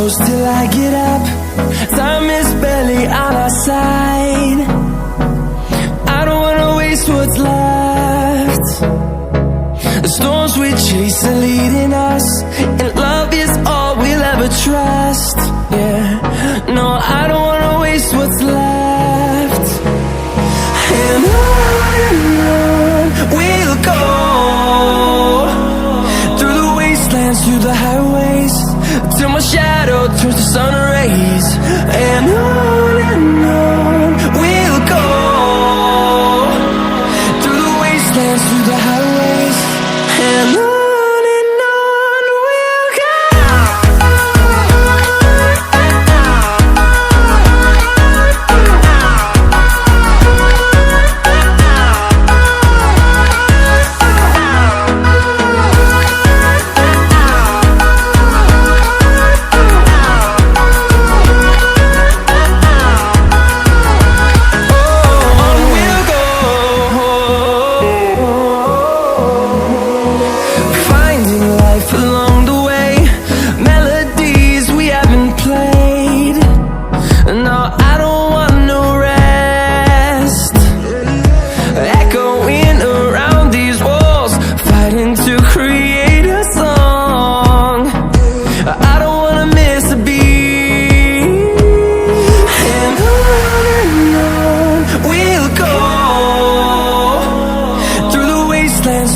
close till I get up. Time is barely on our side. I don't wanna waste what's left. The storms we chase are leading us, and love is all we'll ever trust. Yeah, no, I don't wanna waste what's left. And on we'll go, through the wastelands, through the highways, till my shadow turns to sun rays. And on we'll go, through the wastelands, through the highways, and on we'll go.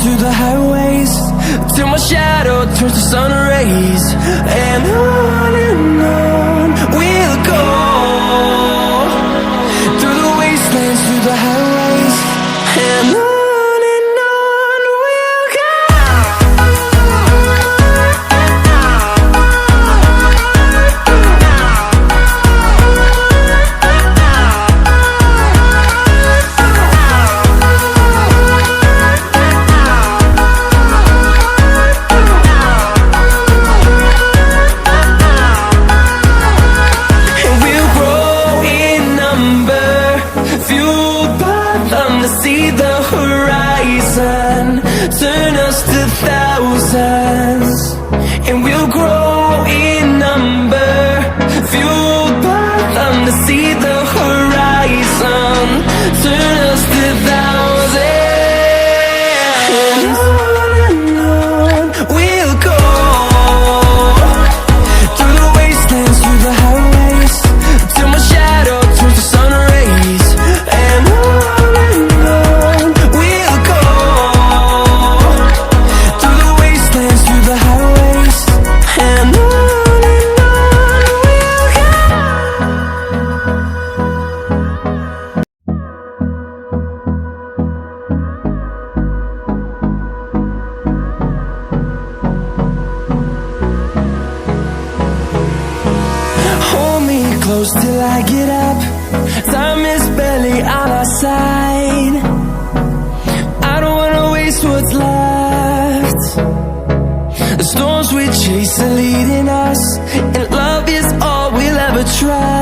Through the highways, till my shadow turns to sun rays. And on we'll go, through the wastelands, through the highways, and on we'll go. See the horizon turn us to thousands, and we'll grow in number, fueled by them. To see the horizon turn us to thousands, and on we'll go, through the wastelands, through the highways, till my shadow turns to sun rays. And close till I get up. Time is barely on our side. I don't wanna waste what's left. The storms we chase are leading us, and love is all we'll ever try.